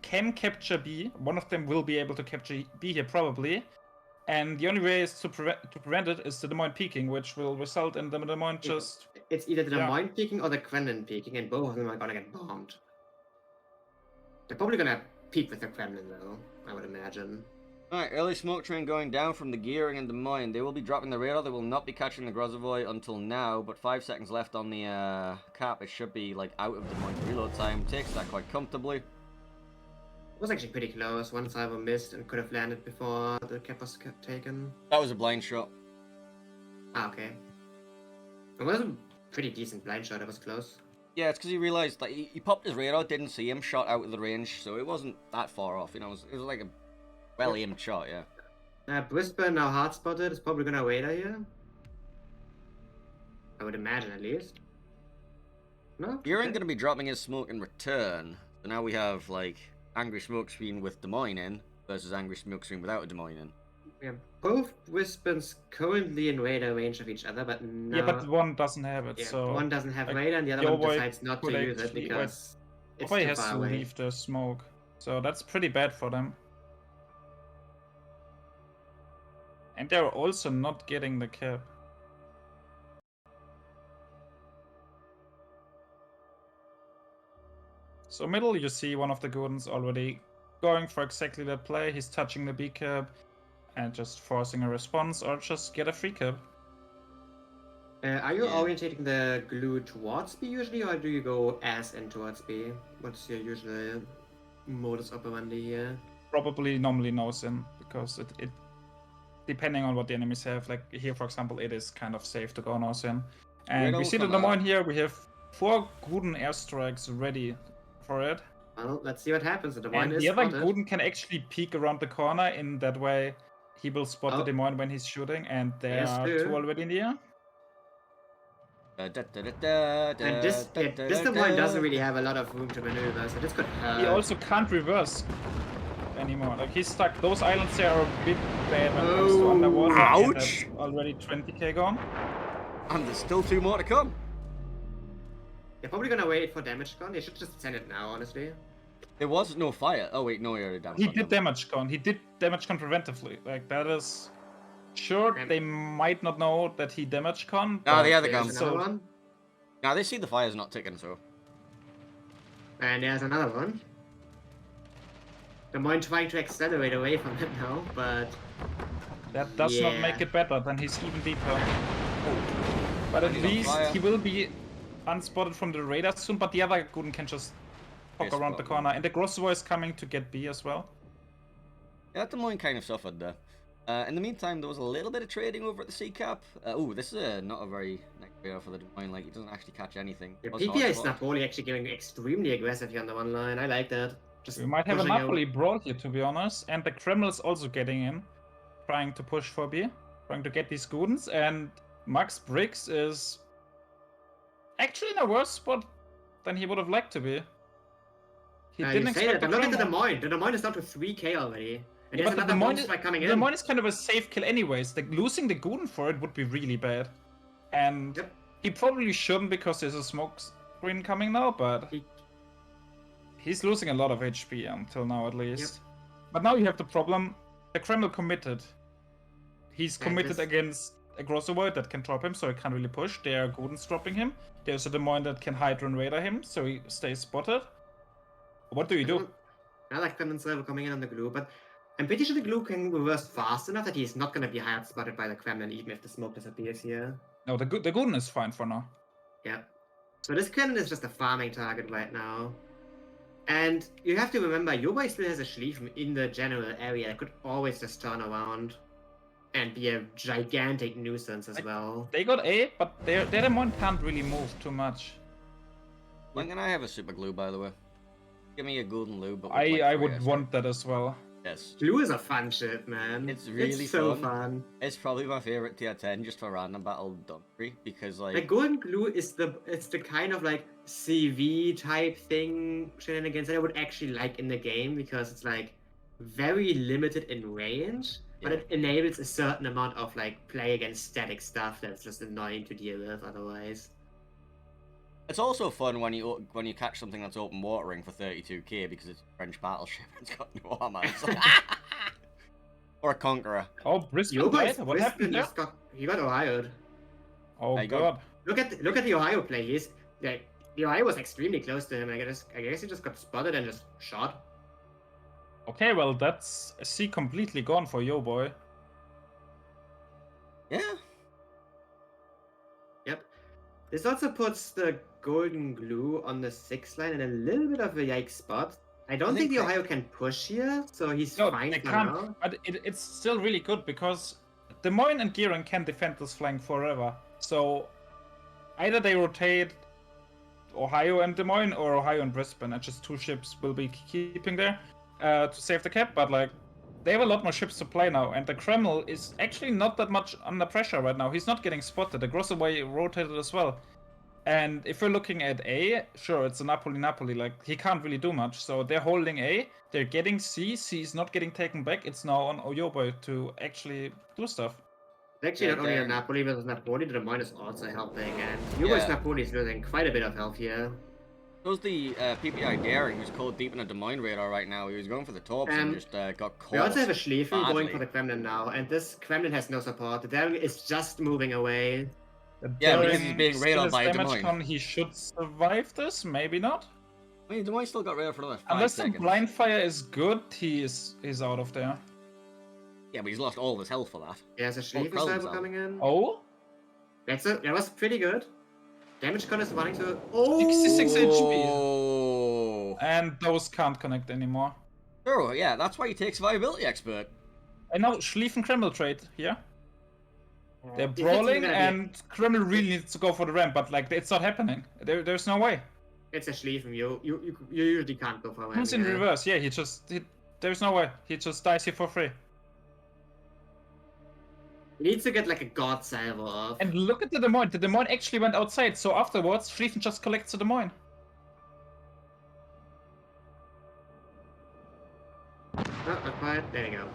Speaker 2: can capture B. One of them will be able to capture B here, probably. And the only way is to prevent it is the Des Moines peeking, which will result in the Des Moines just...
Speaker 3: It's either the Des
Speaker 2: Yeah.
Speaker 3: Moines peeking or the Kremlin peeking, and both of them are gonna get bombed. They're probably gonna peek with the Kremlin, though, I would imagine.
Speaker 1: Alright, early smoke train going down from the Gearing and Des Moines. They will be dropping the radar. They will not be catching the Grozovoy until now, but 5 seconds left on the cap. It should be like out of Des Moines reload time. Takes that quite comfortably.
Speaker 3: It was actually pretty close. One salvo missed and could have landed before the cap was taken.
Speaker 1: That was a blind shot.
Speaker 3: Ah, okay. It was a pretty decent blind shot. It was close.
Speaker 1: Yeah, it's because he realized that he popped his radar, didn't see him, shot out of the range, so it wasn't that far off. You know, it was like a well-aimed shot, yeah.
Speaker 3: Brisbane, now hard spotted, is probably gonna wait here. I would imagine, at least. No?
Speaker 1: Gearing
Speaker 3: Okay.
Speaker 1: going to be dropping his smoke in return. So now we have, like, Angry Smokescreen with Des Moines in versus Angry Smokescreen without a Des Moines in.
Speaker 3: Yeah, both Brisbane's currently in radar range of each other, but no.
Speaker 2: Yeah, but one doesn't have it,
Speaker 3: Yeah,
Speaker 2: so...
Speaker 3: one doesn't have
Speaker 2: like,
Speaker 3: radar and the other one
Speaker 2: YOBOY
Speaker 3: decides not to
Speaker 2: could
Speaker 3: use it
Speaker 2: actually-
Speaker 3: because it's
Speaker 2: YOBOY
Speaker 3: too
Speaker 2: has
Speaker 3: far
Speaker 2: to
Speaker 3: away.
Speaker 2: leave the smoke, so that's pretty bad for them. And they're also not getting the cap. So middle, you see one of the Gordons already going for exactly that play. He's touching the B cap and just forcing a response, or just get a free cap.
Speaker 3: Are you
Speaker 1: Yeah.
Speaker 3: orientating the glue towards B usually, or do you go as in towards B? What's your usual modus operandi here?
Speaker 2: Probably normally nose in, because it depending on what the enemies have, like here for example, it is kind of safe to go nose in. And we
Speaker 1: Riddle
Speaker 2: see the
Speaker 1: come
Speaker 2: Des
Speaker 1: out.
Speaker 2: Moines here, we have 4 Guden airstrikes ready for it.
Speaker 3: Well, let's see what happens. The Des Moines
Speaker 2: And
Speaker 3: is
Speaker 2: the other
Speaker 3: spotted.
Speaker 2: Guden can actually peek around the corner. In that way, he will spot the Des Moines when he's shooting. And there are two already in the air.
Speaker 3: And this Des Moines doesn't really have a lot of room to maneuver, so this could hurt.
Speaker 2: He also can't reverse anymore. Like, he's stuck. Those islands there are a bit bad when it comes to underwater.
Speaker 1: Ouch!
Speaker 2: And that's already 20k gone.
Speaker 1: And there's still 2 more to come.
Speaker 3: They're probably gonna wait for damage con. They should just send it now, honestly.
Speaker 1: There was no fire. Oh wait, no, he already damaged.
Speaker 2: He did damage con. He did damage con preventively. Like, that is... Sure, they might not know that he damage con.
Speaker 1: No, the other gun.
Speaker 3: Another one.
Speaker 1: Now they see the fire's not ticking, so.
Speaker 3: And there's another one. Des Moines trying to accelerate away from him now, but...
Speaker 2: That does not make it better, then he's even deeper. But at least he will be unspotted from the radar soon, but the other Guden can just poke around the corner. And the Grossovo is coming to get B as well.
Speaker 1: Yeah, Des Moines kind of suffered there. In the meantime, there was a little bit of trading over at the sea cap. Oh, this is not a very nice radar for the Des Moines. Like, he doesn't actually catch anything.
Speaker 3: Yeah, PPEYE Napoli actually getting extremely aggressive here on the one line. I like that. Just
Speaker 2: we might have a Napoli brawl here, to be honest. And the Kreml is also getting in, trying to push for B, trying to get these Gudens. And Max Briggs is actually in a worse spot than he would have liked to be. He didn't expect
Speaker 3: that. Look at the Des Moines. The Des Moines is down to 3k already. And
Speaker 2: yeah,
Speaker 3: there's another monster coming in.
Speaker 2: The Des Moines is kind of a safe kill anyways. Like, losing the Guden for it would be really bad. And he probably shouldn't because there's a smoke screen coming now, but he's losing a lot of HP until now at least. But now you have the problem, the Kreml committed. He's committed against a Grossovo that can drop him, so he can't really push. There are Gudens dropping him. There's a Des Moines that can Hydra and Radar him, so he stays spotted. What do you do?
Speaker 3: I like Kremlin server coming in on the glue, but I'm pretty sure the glue can reverse fast enough that he's not going to be hard spotted by the Kremlin even if the smoke disappears here.
Speaker 2: No, the Guden is fine for now.
Speaker 3: Yeah. So this Kremlin is just a farming target right now. And you have to remember, YOBOY still has a Schlieffen in the general area that could always just turn around and be a gigantic nuisance as well.
Speaker 2: They got A, but their Des Moines can't really move too much.
Speaker 1: When can I have a super glue, by the way? Give me a golden lube. But
Speaker 2: I would want that as well.
Speaker 1: Yes.
Speaker 3: Glue is a fun shit, man.
Speaker 1: It's really
Speaker 3: so fun.
Speaker 1: It's probably my favorite tier 10 just for random battle dumpery because like
Speaker 3: golden glue is the kind of like CV type thing shenanigans that I would actually like in the game because it's like very limited in range, but it enables a certain amount of like play against static stuff that's just annoying to deal with otherwise.
Speaker 1: It's also fun when you catch something that's open watering for 32k because it's a French battleship and it's got no armor. Or a Conqueror.
Speaker 2: Oh, Brisbane died? What happened there?
Speaker 3: He got Ohio'd.
Speaker 2: Oh god.
Speaker 3: Look at the Ohio play. The Ohio was extremely close to him. I guess he just got spotted and just shot.
Speaker 2: Okay, well that's a C completely gone for YOBOY.
Speaker 1: Yeah.
Speaker 3: Yep. This also puts the golden glue on the 6 line in a little bit of a yikes spot. I don't think the Ohio can push here, so he's fine.
Speaker 2: They can't, but it's still really good because Des Moines and Gearan can defend this flank forever. So either they rotate Ohio and Des Moines or Ohio and Brisbane, and just 2 ships will be keeping there to save the cap. But like they have a lot more ships to play now, and the Kreml is actually not that much under pressure right now. He's not getting spotted. The Grossovo rotated as well. And if we're looking at A, sure, it's a Napoli, like, he can't really do much. So they're holding A, they're getting C, C is not getting taken back. It's now on YOBOY to actually do stuff.
Speaker 3: Actually, not only a Napoli versus Napoli, the Des Moines is also helping, and YOBOY's Napoli is losing quite a bit of health here.
Speaker 1: So's the PPEYE Daring, who's caught deep in a Des Moines radar right now. He was going for the tops and just got caught.
Speaker 3: We also have a Schlieffen going for the Kremlin now, and this Kremlin has no support. The Daring is just moving away.
Speaker 1: Yeah, because he's being radared by Des Moines.
Speaker 2: He should survive this, maybe not.
Speaker 1: I mean, Des Moines still got radar for another 5
Speaker 2: Unless
Speaker 1: seconds.
Speaker 2: the blind fire is good, he's out of there.
Speaker 1: Yeah, but he's lost all of his health for that.
Speaker 3: Yeah, there's a Schlieffen cyber coming in.
Speaker 2: Oh?
Speaker 3: That was pretty good. Damage con is running to
Speaker 2: 66 HP.
Speaker 1: Oh.
Speaker 2: And those can't connect anymore.
Speaker 1: Sure, yeah, that's why he takes Survivability Expert.
Speaker 2: And now Schlieffen Kreml trade here. They're brawling and Kreml really needs to go for the ramp, but like it's not happening. There's no way.
Speaker 3: It's a Schlieffen. You usually can't go for him.
Speaker 2: Who's in reverse? Yeah, there's no way. He just dies here for free.
Speaker 3: He needs to get like a God salvo off.
Speaker 2: And look at the Des Moines. The Des Moines actually went outside, so afterwards, Schlieffen just collects the Des Moines.
Speaker 3: Oh, not quite. There we go.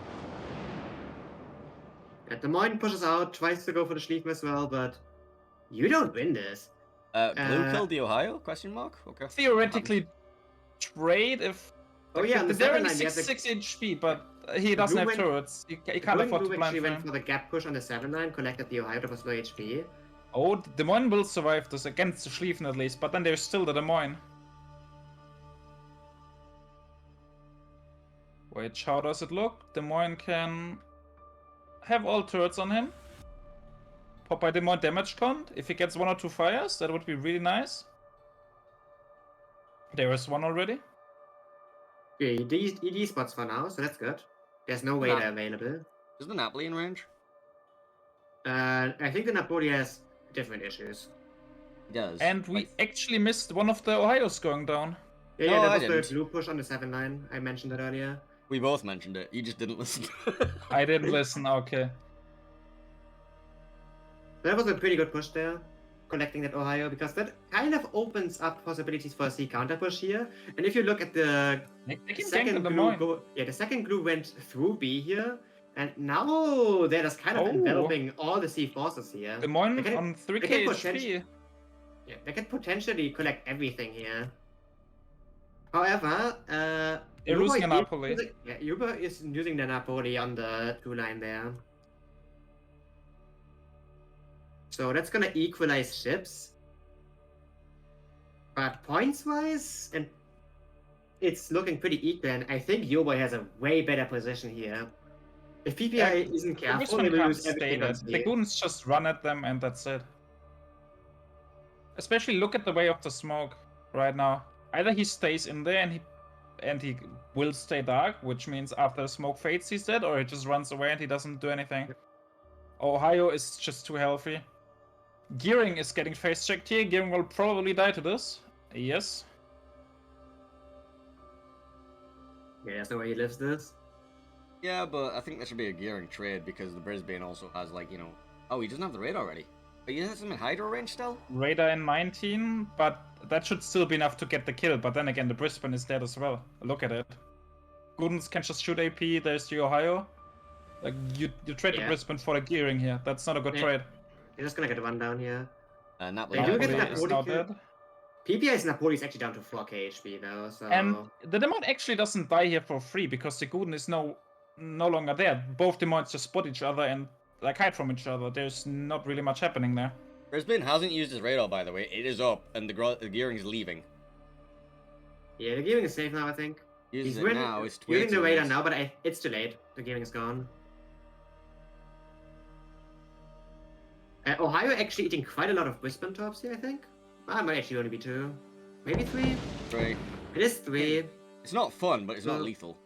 Speaker 3: Yeah, Des Moines pushes out, tries to go for the Schlieffen as well, but you don't win this.
Speaker 1: Blue killed the Ohio? Question mark. Okay.
Speaker 2: Theoretically, trade if.
Speaker 3: Oh yeah, on the
Speaker 2: they're
Speaker 3: 7-9,
Speaker 2: only
Speaker 3: you have
Speaker 2: 6 HP, but he doesn't have turrets. He can't afford to
Speaker 3: Blue
Speaker 2: blind
Speaker 3: actually
Speaker 2: for
Speaker 3: went
Speaker 2: him.
Speaker 3: for the gap push on the 7-9, collected the Ohio that was low HP.
Speaker 2: Oh, Des Moines will survive this against the Schlieffen at least, but then there's still the Des Moines. Wait, how does it look? Des Moines can have all turrets on him. Popeye Des Moines damage count. If he gets 1 or 2 fires, that would be really nice. There is one already.
Speaker 3: Yeah, ED spots for now, so that's good. There's no Vader available.
Speaker 1: Is the Napoli in range?
Speaker 3: I think the Napoli has different issues.
Speaker 1: He does.
Speaker 2: And we actually missed one of the Ohios going down.
Speaker 3: Yeah,
Speaker 1: No,
Speaker 3: that
Speaker 1: I
Speaker 3: was the
Speaker 1: didn't.
Speaker 3: blue push on the 7-9. I mentioned it earlier.
Speaker 1: We both mentioned it. You just didn't listen.
Speaker 2: I didn't listen, okay.
Speaker 3: That was a pretty good push there, collecting that Ohio, because that kind of opens up possibilities for a C counter push here. And if you look at the
Speaker 2: They can
Speaker 3: second
Speaker 2: gank the Des
Speaker 3: glue,
Speaker 2: Moines.
Speaker 3: the second glue went through B here, and now they're just kind of enveloping all the C forces here.
Speaker 2: Des Moines
Speaker 3: They can-
Speaker 2: on 3k
Speaker 3: they can
Speaker 2: HP.
Speaker 3: Yeah, they can potentially collect everything here. However,
Speaker 2: They're losing a
Speaker 3: Uber is
Speaker 2: Napoli.
Speaker 3: Uber is using the Napoli on the 2-line there. So that's gonna equalize ships. But points-wise, and it's looking pretty equal, and I think YOBOY has a way better position here. If PPEYE isn't careful, he will lose everything on
Speaker 2: The goons just run at them and that's it. Especially look at the way of the smoke right now. Either he stays in there and he will stay dark, which means after the smoke fades he's dead, or he just runs away and he doesn't do anything. Ohio is just too healthy. Gearing is getting face checked here. Gearing will probably die to this. Yes.
Speaker 3: Yeah, that's the way he lives this.
Speaker 1: Yeah, but I think there should be a gearing trade because the Brisbane also has, like, you know... Oh, he doesn't have the radar ready. But he has him in Hydro range still?
Speaker 2: Radar in 19, but that should still be enough to get the kill. But then again, the Brisbane is dead as well. Look at it. Goodens can just shoot AP, there's the Ohio. Like, you trade the Brisbane for the gearing here. That's not a good trade.
Speaker 3: You're just gonna get one down here.
Speaker 1: Napoli
Speaker 3: They do get
Speaker 2: Napoli is now
Speaker 3: Napoli.
Speaker 2: dead.
Speaker 3: PPEYE's Napoli is actually down to 4k HP though, so...
Speaker 2: And the Demon actually doesn't die here for free because the Guden is no longer there. Both Demons just spot each other and like hide from each other. There's not really much happening there.
Speaker 1: Brisbane hasn't used his radar, by the way. It is up, and the gearing is leaving.
Speaker 3: Yeah, the gearing is safe now, I think.
Speaker 1: Uses
Speaker 3: He's
Speaker 1: it now. It's
Speaker 3: using the radar
Speaker 1: ways.
Speaker 3: now, but it's too late. The gearing is gone. Ohio actually eating quite a lot of Brisbane tops here, I think. Well, it might actually only be 2. Maybe 3?
Speaker 1: 3.
Speaker 3: It is 3.
Speaker 1: It's not fun, but it's not
Speaker 3: No.
Speaker 1: lethal.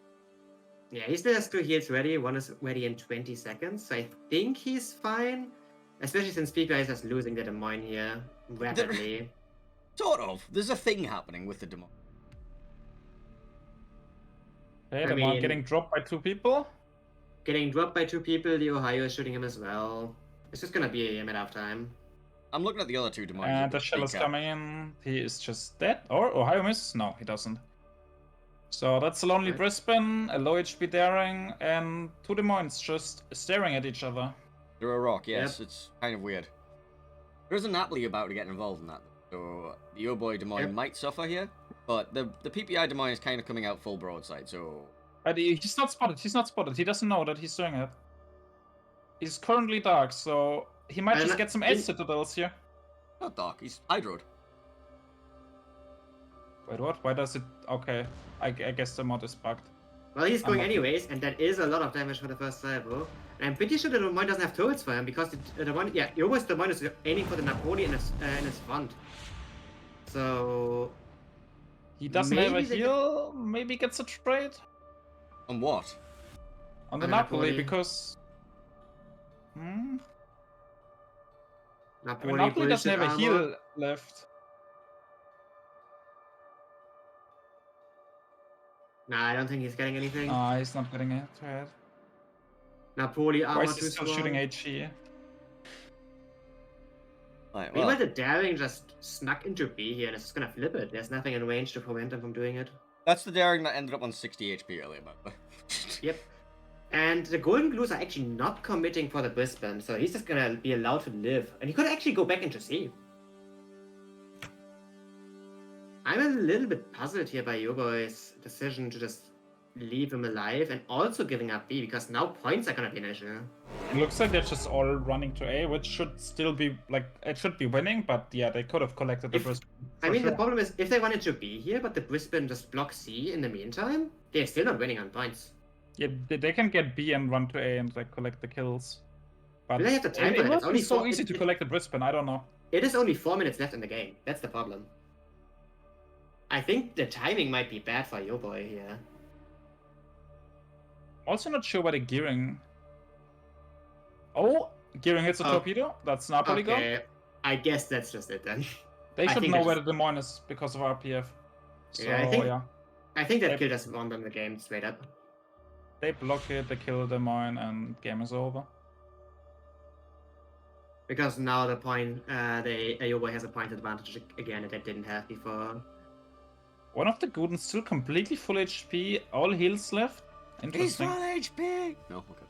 Speaker 3: Yeah, he still has 2 heals ready. One is ready in 20 seconds. So I think he's fine. Especially since PPEYE is just losing the Des Moines here rapidly.
Speaker 1: Sort of. There's a thing happening with the Demon.
Speaker 2: Hey,
Speaker 3: I
Speaker 2: Demon
Speaker 3: mean-
Speaker 2: getting dropped by 2 people.
Speaker 3: Getting dropped by 2 people, the Ohio is shooting him as well. It's just gonna be a matter of time.
Speaker 1: I'm looking at the other 2 Demons.
Speaker 2: And the shell is coming in. He is just dead. Or Ohio misses? No, he doesn't. So that's a lonely
Speaker 3: Right.
Speaker 2: Brisbane, a low HP Daring, and 2 Demons just staring at each other.
Speaker 1: They're a rock, yes. It's kind of weird. There's a Napoli about to get involved in that. So the YOBOY Demon
Speaker 3: Yep.
Speaker 1: might suffer here. But the PPEYE Demon is kind of coming out full broadside, so...
Speaker 2: But he's not spotted. He's not spotted. He doesn't know that he's doing it. He's currently dark, so he might
Speaker 3: And
Speaker 2: just get some
Speaker 3: in-
Speaker 2: edge citadels here.
Speaker 1: Not dark, he's hydroed.
Speaker 2: Wait, what? Why does it... Okay, I guess the mod is bugged.
Speaker 3: Well, he's going
Speaker 2: Unlucky.
Speaker 3: anyways, and that is a lot of damage for the first salvo. And I'm pretty sure the Des Moines doesn't have turrets for him, because the Des Moines, YOBOY's Des Moines is aiming for the Napoli in his front. So...
Speaker 2: He doesn't have a
Speaker 3: Maybe they
Speaker 2: heal. Maybe gets a trade
Speaker 1: On what?
Speaker 2: on the
Speaker 3: On the
Speaker 2: Napoli
Speaker 3: Napoli.
Speaker 2: because...
Speaker 3: Napoli,
Speaker 2: Napoli doesn't
Speaker 3: bullshit
Speaker 2: have a
Speaker 3: armor.
Speaker 2: heal left.
Speaker 3: Nah, I don't think he's getting anything.
Speaker 2: He's not getting it. Right.
Speaker 3: Napoli
Speaker 2: Why
Speaker 3: armor
Speaker 2: is he
Speaker 3: too
Speaker 2: still
Speaker 3: strong.
Speaker 2: shooting HE?
Speaker 1: Right,
Speaker 3: Meanwhile,
Speaker 1: well,
Speaker 3: the daring just snuck into B here and it's just gonna flip it. There's nothing in range to prevent him from doing it.
Speaker 1: that's the daring that ended up on 60 HP earlier, by the way.
Speaker 3: Yep. And the Golden Glues are actually not committing for the Brisbane, so he's just gonna be allowed to live. And he could actually go back into C. I'm a little bit puzzled here by YOBOY's decision to just leave him alive and also giving up B, because now points are gonna be an issue.
Speaker 2: It looks like they're just all running to A, which should still be, like, it should be winning, but yeah, they could have collected the Brisbane.
Speaker 3: I mean, the problem is, if they run into B here, but the Brisbane just blocks C in the meantime, they're still not winning on points.
Speaker 2: Yeah, they can get B and run to A and like collect the kills. But
Speaker 3: Do they have the time for
Speaker 2: it
Speaker 3: that? It's
Speaker 2: must be
Speaker 3: only
Speaker 2: so easy to collect the Brisbane, I don't know.
Speaker 3: It is only 4 minutes left in the game. That's the problem. I think the timing might be bad for YOBOY here.
Speaker 2: Also not sure why the gearing... Oh, gearing hits a torpedo? That's Napoli gone?
Speaker 3: Okay, I guess that's just it then.
Speaker 2: They
Speaker 3: I
Speaker 2: should
Speaker 3: think
Speaker 2: know
Speaker 3: that's-
Speaker 2: where the Des Moines is because of RPF. So,
Speaker 3: Yeah, I think that
Speaker 2: They-
Speaker 3: kill just won them the game straight up.
Speaker 2: They block it, they kill Des Moines, and game is over.
Speaker 3: Because now the point, YOBOY has a point advantage again that they didn't have before.
Speaker 2: One of the Gudens still completely full HP, all heals left.
Speaker 1: He's
Speaker 2: Interesting.
Speaker 1: full HP! No, okay.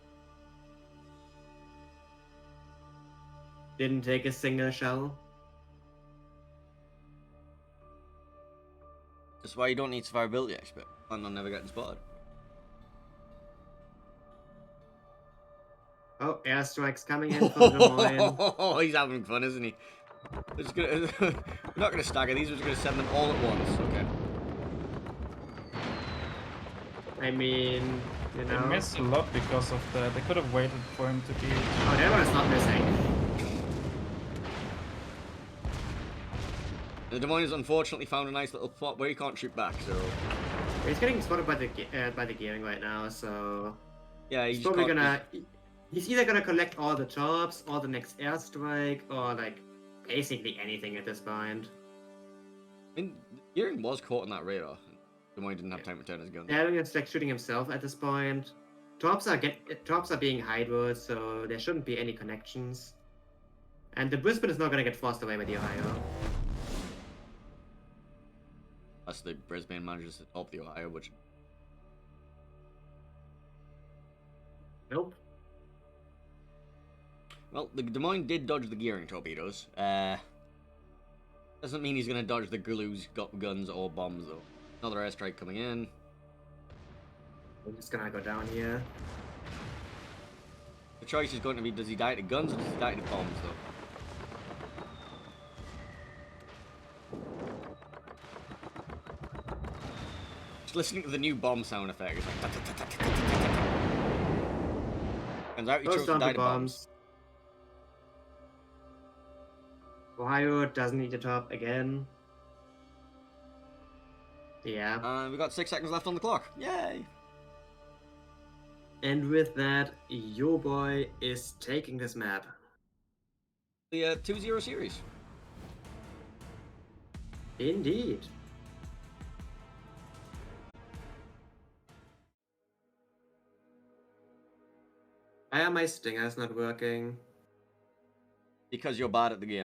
Speaker 3: Didn't take a single shell.
Speaker 1: That's why you don't need survivability expert. And on never getting spotted.
Speaker 3: Oh, airstrikes coming in from Des Moines.
Speaker 1: Oh, he's having fun, isn't he? We're, just gonna, we're not going to stagger these, we're just going to send them all at once. Okay.
Speaker 3: I mean, you
Speaker 2: They
Speaker 3: know.
Speaker 2: missed a lot because of the... They could have waited for him to be...
Speaker 3: Oh, that one is not missing.
Speaker 1: The Des Moines unfortunately found a nice little spot where he can't shoot back, so...
Speaker 3: He's getting spotted by the gearing right now, so...
Speaker 1: Yeah,
Speaker 3: He's
Speaker 1: he's
Speaker 3: probably
Speaker 1: can't-
Speaker 3: gonna... He's either gonna collect all the tops, or the next airstrike, or like, basically anything at this point.
Speaker 1: I mean, Gearing was caught in that radar. Des Moines didn't have time to turn his gun.
Speaker 3: Daring is like shooting himself at this point. Tops are being hydroed, so there shouldn't be any connections. And the Brisbane is not gonna get forced away by the Ohio.
Speaker 1: That's the Brisbane manages to top the Ohio, which...
Speaker 3: Nope.
Speaker 1: Well, the Des Moines did dodge the Gearing torpedoes. Doesn't mean he's gonna dodge the Gulu's guns or bombs, though. Another airstrike coming in.
Speaker 3: We're just gonna go down here.
Speaker 1: The choice is going to be, does he die to guns or does he die to bombs, though? Just listening to the new bomb sound effect, it's like... Turns out he
Speaker 3: Goes
Speaker 1: chose to
Speaker 3: down
Speaker 1: die
Speaker 3: to
Speaker 1: to bombs.
Speaker 3: bombs. Ohio doesn't need to top again. Yeah.
Speaker 1: We got 6 seconds left on the clock. Yay!
Speaker 3: And with that, YOBOY is taking this map.
Speaker 1: The 2-0 series.
Speaker 3: Indeed. Why are my stingers not working?
Speaker 1: Because you're bad at the game.